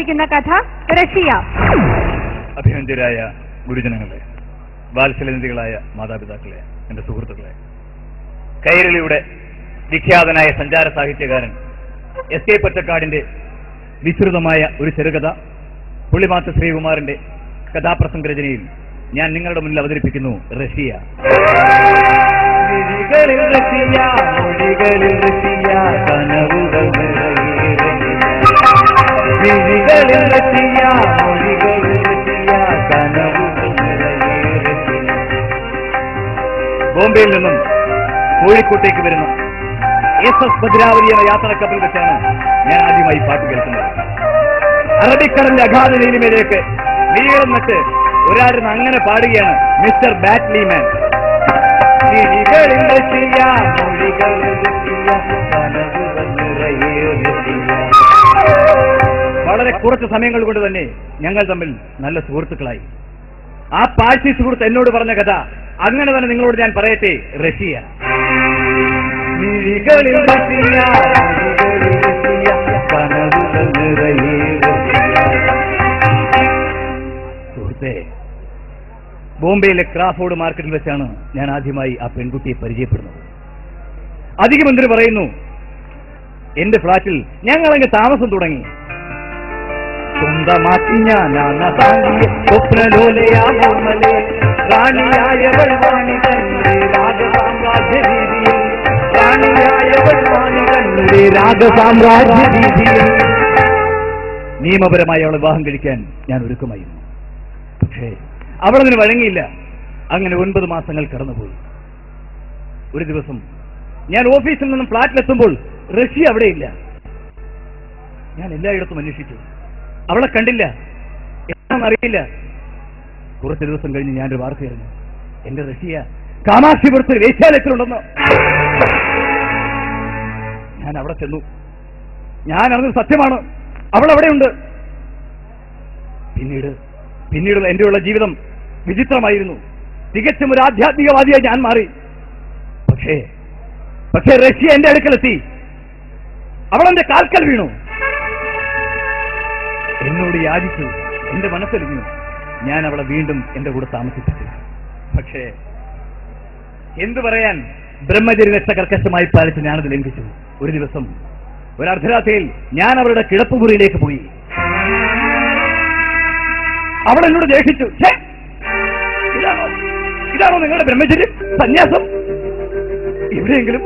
അവതരിപ്പിക്കുന്ന കഥ റഷ്യ. അഭിനന്ദരായ ഗുരുജനങ്ങളെ, വാത്സല്യനിധികളായ മാതാപിതാക്കളെ, എന്റെ സുഹൃത്തുക്കളെ, കൈരളിയുടെ വിഖ്യാതനായ സഞ്ചാര സാഹിത്യകാരൻ എസ്.കെ. പൊറ്റക്കാടിന്റെ വിസ്തൃതമായ ഒരു ചെറുകഥ പുള്ളിമാത്ത് ശ്രീകുമാറിന്റെ കഥാപ്രസംഗ രചനയിൽ ഞാൻ നിങ്ങളുടെ മുന്നിൽ അവതരിപ്പിക്കുന്നു റഷ്യ. ബോംബെയിൽ നിന്നും കോഴിക്കോട്ടേക്ക് വരുന്ന SS ഭദ്രാവതി എന്ന യാത്രാക്കപ്പൽ വെച്ചാണ് ഞാൻ ആദ്യമായി പാട്ട് കേൾക്കുന്നത്. അറബിക്കടലിന്റെ അഗാധ നീലിമയിലേക്ക് നീളം നട്ട് ഒരാളിന് അങ്ങനെ പാടുകയാണ് മിസ്റ്റർ ബാറ്റ്ലിമാൻ. വളരെ കുറച്ച് സമയങ്ങൾ കൊണ്ട് തന്നെ ഞങ്ങൾ തമ്മിൽ നല്ല സുഹൃത്തുക്കളായി. ആ പാഴ്സി സുഹൃത്ത് എന്നോട് പറഞ്ഞ കഥ അങ്ങനെ തന്നെ നിങ്ങളോട് ഞാൻ പറയട്ടെ. റഷ്യ. സുഹൃത്തെ, ബോംബെയിലെ ക്രാഫോർഡ് മാർക്കറ്റിൽ വെച്ചാണ് ഞാൻ ആദ്യമായി ആ പെൺകുട്ടിയെ പരിചയപ്പെടുന്നത്. അധികം എന്തിനു പറയുന്നു, എന്റെ ഫ്ളാറ്റിൽ ഞങ്ങളങ്ങ് താമസം തുടങ്ങി. സ്വന്തമാക്കി നിയമപരമായി അവളെ വിവാഹം കഴിക്കാൻ ഞാൻ ഒരുക്കമായിരുന്നു. പക്ഷേ അവളതിന് വഴങ്ങിയില്ല. അങ്ങനെ 9 മാസങ്ങൾ കടന്നുപോയി. ഒരു ദിവസം ഞാൻ ഓഫീസിൽ നിന്നും ഫ്ളാറ്റിലെത്തുമ്പോൾ റഷ്യ അവിടെയില്ല. ഞാൻ എല്ലായിടത്തും അന്വേഷിച്ചു, അവളെ കണ്ടില്ല. എന്താണെന്നറിയില്ല. കുറച്ച് ദിവസം കഴിഞ്ഞ് ഞാനൊരു വാർത്തയായിരുന്നു, എന്റെ റഷ്യ കാമാക്ഷിപുരത്ത് വേശ്യാലയത്തിലുണ്ടെന്ന്. ഞാൻ അവിടെ ചെന്നു. ഞാൻ അറിഞ്ഞത് സത്യമാണ്, അവൾ അവിടെയുണ്ട്. പിന്നീട് എന്റെയുള്ള ജീവിതം വിചിത്രമായിരുന്നു. തികച്ചും ഒരു ആധ്യാത്മികവാദിയായി ഞാൻ മാറി. പക്ഷേ റഷ്യ എന്റെ അടുക്കലെത്തി. അവളെന്റെ കാൽക്കൽ വീണു, എന്നോട് യാചിച്ചു, എന്റെ മനസ്സലിഞ്ഞു. ഞാൻ അവളെ വീണ്ടും എന്റെ കൂടെ താമസിപ്പിച്ചു. പക്ഷേ എന്തു പറയാൻ, ബ്രഹ്മചര്യനിഷ്ഠ കർക്കശമായി പാലിച്ച് ഞാനത് ലംഘിച്ചു. ഒരു ദിവസം ഒരു അർദ്ധരാത്രിയിൽ ഞാൻ അവരുടെ കിടപ്പുമുറിയിലേക്ക് പോയി. അവൾ എന്നോട് ദേഷിച്ചു. ഇതാണോ നിങ്ങളുടെ ബ്രഹ്മചര്യം, സന്യാസം? ഇവിടെയെങ്കിലും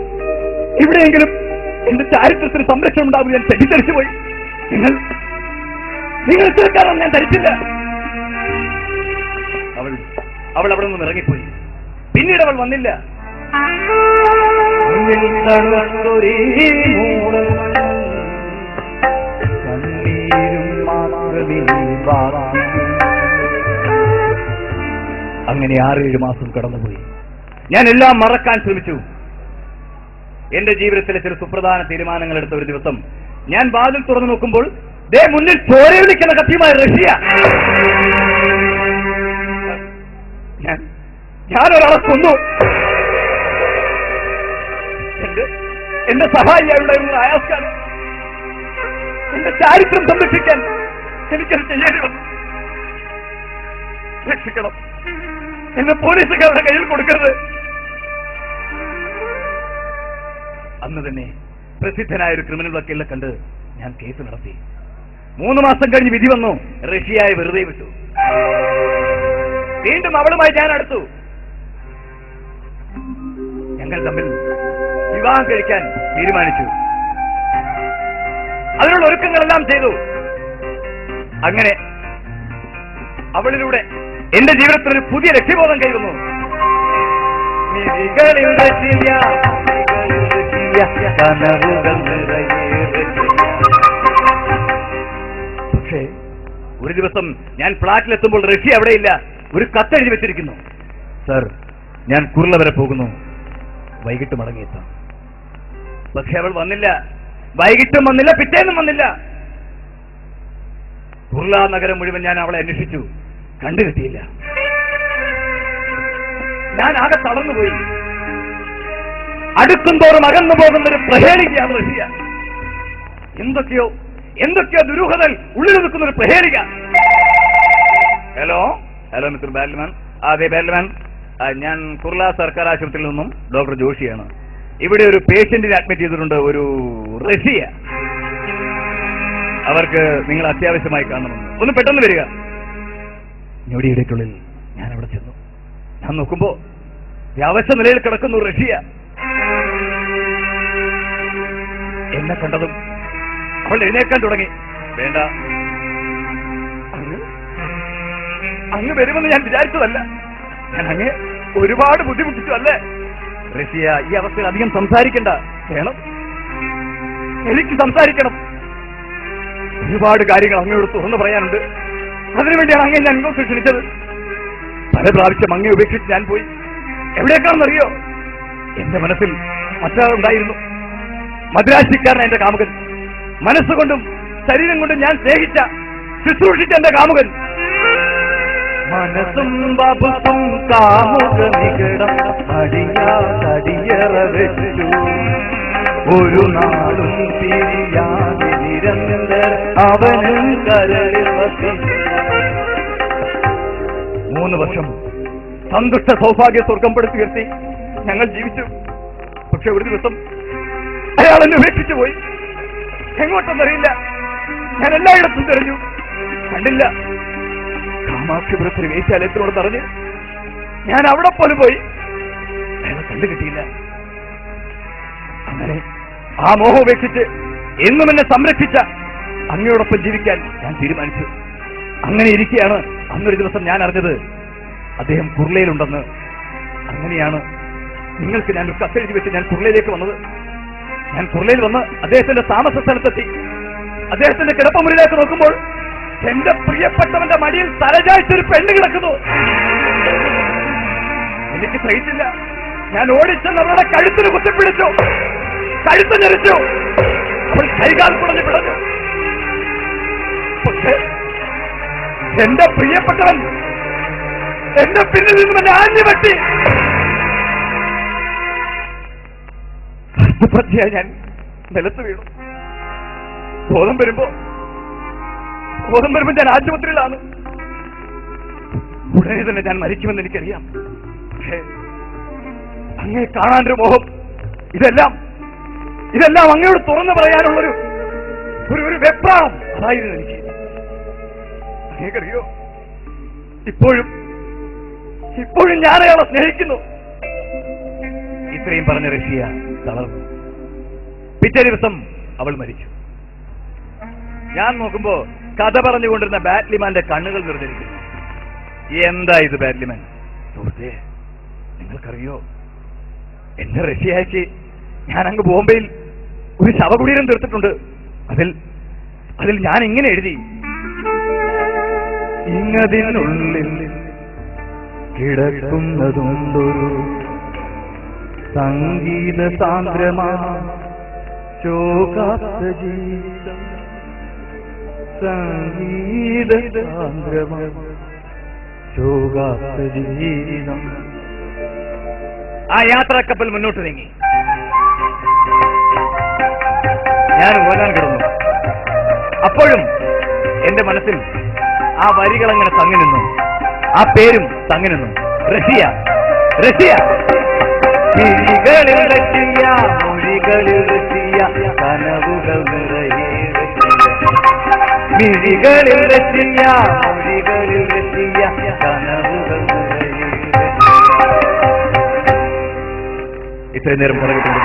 എന്റെ ചാരിത്രത്തിന് സംരക്ഷണം ഉണ്ടാവും ഞാൻ തെറ്റിദ്ധരിച്ചു പോയി. നിങ്ങൾ തീർക്കാറൊന്നും ഞാൻ ധരിച്ചില്ല. അവൾ അവിടെ നിന്ന് ഇറങ്ങിപ്പോയി. പിന്നീട് അവൾ വന്നില്ല. അങ്ങനെ 6-7 മാസം കടന്നുപോയി. ഞാൻ എല്ലാം മറക്കാൻ ശ്രമിച്ചു. എന്റെ ജീവിതത്തിലെ ചില സുപ്രധാന തീരുമാനങ്ങൾ എടുത്ത ഒരു ദിവസം ഞാൻ വാതിൽ തുറന്നു നോക്കുമ്പോൾ മുന്നിൽ ചോരയൊലിക്കുന്ന കത്തിയുമായ റഷ്യ. ഞാൻ ഒരാളെ കൊന്നു. എന്റെ സഹായിയായുള്ള അയാൾക്കാണ് എന്റെ ചാരിത്രം സംരക്ഷിക്കാൻ എനിക്കത് ചെയ്യേണ്ടി വന്നു. രക്ഷിക്കണം, എന്നെ പോലീസുകാരുടെ കയ്യിൽ കൊടുക്കരുത്. അന്ന് തന്നെ പ്രസിദ്ധനായ ഒരു ക്രിമിനൽ വക്കീലിനെ കണ്ട് ഞാൻ കേസ് നടത്തി. 3 മാസം കഴിഞ്ഞ് വിധി വന്നു. റഷ്യയെ വെറുതെ വിട്ടു. വീണ്ടും അവളുമായി ഞാൻ അടുത്തു. ഞങ്ങൾ തമ്മിൽ വിവാഹം കഴിക്കാൻ തീരുമാനിച്ചു. അതിനുള്ള ഒരുക്കങ്ങളെല്ലാം ചെയ്തു. അങ്ങനെ അവളിലൂടെ എന്റെ ജീവിതത്തിൽ ഒരു പുതിയ ലക്ഷ്യബോധം കൈവന്നു. പക്ഷേ ഒരു ദിവസം ഞാൻ ഫ്ളാറ്റിലെത്തുമ്പോൾ റഷ്യ അവിടെയില്ല. ഒരു കത്തെഴുതി വെച്ചിരിക്കുന്നു. സർ, ഞാൻ കുർള വരെ പോകുന്നു, വൈകിട്ട് മടങ്ങിയെത്താം. പക്ഷെ അവൾ വന്നില്ല. വൈകിട്ടും വന്നില്ല, പിറ്റേന്നും വന്നില്ല. കുർള നഗരം മുഴുവൻ ഞാൻ അവളെ അന്വേഷിച്ചു, കണ്ടുകിട്ടിയില്ല. ഞാൻ ആകെ തളർന്നുപോയി. അടുക്കും തോറും അകന്നു പോകുന്ന ഒരു പ്രഹേളിക്കുകയാണ് റഷ്യ. എന്തൊക്കെയോ ദുരൂഹതൽ ഉള്ളിൽ നിൽക്കുന്ന ഒരു പ്രഹേളിക. Hello hello mister Batman. അതെ ബാറ്റ്മാൻ, ഞാൻ കുർള സർക്കാർ ആശുപത്രിയിൽ നിന്നും ഡോക്ടർ ജോഷിയാണ്. ഇവിടെ ഒരു പേഷ്യന്റിനെ അഡ്മിറ്റ് ചെയ്തിട്ടുണ്ട്, ഒരു റസിയ. അവർക്ക് നിങ്ങൾ അത്യാവശ്യമായി കാണണമെന്ന്. ഒന്ന് പെട്ടെന്ന് വരിക. ഞൊടിയിടയ്ക്കുള്ളിൽ ഞാൻ അവിടെ ചെന്നു. ഞാൻ നോക്കുമ്പോ അവശ നിലയിൽ കിടക്കുന്നു റഷ്യ. എന്നെ കണ്ടതും അവൾ എഴുന്നേക്കാൻ തുടങ്ങി. വേണ്ട, അങ്ങ് വരുമെന്ന് ഞാൻ വിചാരിച്ചതല്ല. ഞാൻ അങ്ങ് ഒരുപാട് ബുദ്ധിമുട്ടിച്ചു അല്ലേ? റഷ്യ, ഈ അവസ്ഥയിൽ അധികം സംസാരിക്കണ്ട. വേണം, എനിക്ക് സംസാരിക്കണം. ഒരുപാട് കാര്യങ്ങൾ അങ്ങയോട് തുറന്നു പറയാനുണ്ട്. അതിനുവേണ്ടിയാണ് അങ്ങേ ഞാൻ ഇങ്ങോട്ട് ക്ഷണിച്ചത്. പല പ്രാവശ്യം അങ്ങേ ഉപേക്ഷിച്ച് ഞാൻ പോയി. എവിടേക്കാണെന്നറിയോ? എന്റെ മനസ്സിൽ മറ്റൊരാളുണ്ടായിരുന്നു. മദ്രാശിക്കാരൻ എന്റെ കാമുകൻ. മനസ്സുകൊണ്ടും ശരീരം കൊണ്ടും ഞാൻ സ്നേഹിച്ച, ശുശ്രൂഷിച്ച എന്റെ കാമുകൻ. മനസ്സും വപുസും കാമുക നികടം അടിയാതടിയറ വെച്ചു. ഒരു നാളും തിരിയാതെ നിരന്തരം അവനും കരളിൽ വസിച്ചു. 3 വർഷം സന്തുഷ്ട സൗഭാഗ്യ സ്വർഗപ്പെടുത്തിയിരുത്തി ഞങ്ങൾ ജീവിച്ചു. പക്ഷെ ഒരു ദിവസം അയാൾ എന്നെ ഉപേക്ഷിച്ചു പോയി. എങ്ങോട്ടെന്നറിയില്ല. ഞാൻ എല്ലായിടത്തും തെരഞ്ഞു, കണ്ടില്ല. കാമാക്ഷിപുരത്തിന് വേശ്യാലയത്തിനോട് പറഞ്ഞ് ഞാൻ അവിടെ പോലും പോയി, അയാളെ കണ്ടു കിട്ടിയില്ല. അങ്ങനെ ആ മോഹം ഉപേക്ഷിച്ച് എന്നും എന്നെ സംരക്ഷിച്ച അങ്ങയോടൊപ്പം ജീവിക്കാൻ ഞാൻ തീരുമാനിച്ചു. അങ്ങനെ ഇരിക്കുകയാണ് അന്നൊരു ദിവസം ഞാൻ അറിഞ്ഞത് അദ്ദേഹം കുർളയിലുണ്ടെന്ന്. അങ്ങനെയാണ് നിങ്ങൾക്ക് ഞാൻ ഒരു കത്തെഴുതി വെച്ച് ഞാൻ കുർളയിലേക്ക് വന്നത്. ഞാൻ കുർളയിൽ വന്ന് അദ്ദേഹത്തിന്റെ താമസ സ്ഥലത്തെത്തി. അദ്ദേഹത്തിന്റെ കിടപ്പുമുറിയിലേക്ക് നോക്കുമ്പോൾ എന്റെ പ്രിയപ്പെട്ടവന്റെ മടിയിൽ തലചായ്ച്ചൊരു പെണ്ണ് കിടക്കുന്നു. എനിക്ക് സഹിച്ചില്ല. ഞാൻ ഓടിച്ചെന്ന് അവരുടെ കഴുത്തിന് കുത്തിപ്പിടിച്ചു, കഴുത്ത് ഞെരിച്ചു. അവൾ കൈകാൽ കുടഞ്ഞു പിടഞ്ഞു. പക്ഷേ എന്റെ പ്രിയപ്പെട്ടവൻ എന്റെ പിന്നിൽ നിന്നും എന്നെ ആഞ്ഞു വെട്ടി. പ്രതിയായി ഞാൻ നിലത്ത് വീണു. ബോധം വരുമ്പോ ഞാൻ ആശുപത്രിയിലാണ്. ഉടനെ തന്നെ ഞാൻ മരിക്കുമെന്ന് എനിക്കറിയാം. പക്ഷേ അങ്ങേ കാണാനൊരു മോഹം, ഇതെല്ലാം അങ്ങയോട് തുറന്നു പറയാനുള്ളൊരു ഒരു വെപ്രാളം അതായിരുന്നു എനിക്ക്. അങ്ങേക്കറിയോ, ഇപ്പോഴും ഞാൻ അയാളെ സ്നേഹിക്കുന്നു. ഇത്രയും പറഞ്ഞ റഷ്യ തളർന്നു. പിറ്റേ ദിവസം അവൾ മരിച്ചു. ഞാൻ നോക്കുമ്പോ കഥ പറഞ്ഞുകൊണ്ടിരുന്ന ബാറ്റ്ലിമാന്റെ കണ്ണുകൾ നിറഞ്ഞിരിക്കുന്നു. എന്താ ഇത് ബാറ്റ്ലിമാൻ? സുഹൃത്തേ, നിങ്ങൾക്കറിയോ, എന്റെ റഷ്യയ്ക്ക് ഞാൻ അങ്ങ് ബോംബെയിൽ ഒരു ശവകുടീരം തീർത്തിട്ടുണ്ട്. അതിൽ ഞാൻ ഇങ്ങനെ എഴുതി: ഇങ്ങതിനുള്ളിൽ കിടക്കുന്നതുണ്ടൊരു സംഗീത സാന്ദ്രമാ ശോകാത്ത ജീവിതം, സംഗീത സാന്ദ്രമാ ശോകാത്ത ജീവിതം. ആ യാത്രാക്കപ്പൽ മുന്നോട്ട് നീങ്ങി. ഞാൻ ഓലാൻ കിടന്നു. അപ്പോഴും എന്റെ മനസ്സിൽ ആ വരികൾ അങ്ങനെ തങ്ങി നിന്നു, ആ പേരും തങ്ങി നിന്നു. Russia, Russia. കിഴികളിൽ റഷ്യ, മൊഴികളിൽ റഷ്യ, കനവുകൾ നിറയെ മിഴികളിൽ റഷ്യ, മൊഴികളിൽ റഷ്യ, കനവുകൾ നിറയെ. ഇത്രയും നേരം പുറകിട്ടുണ്ട്.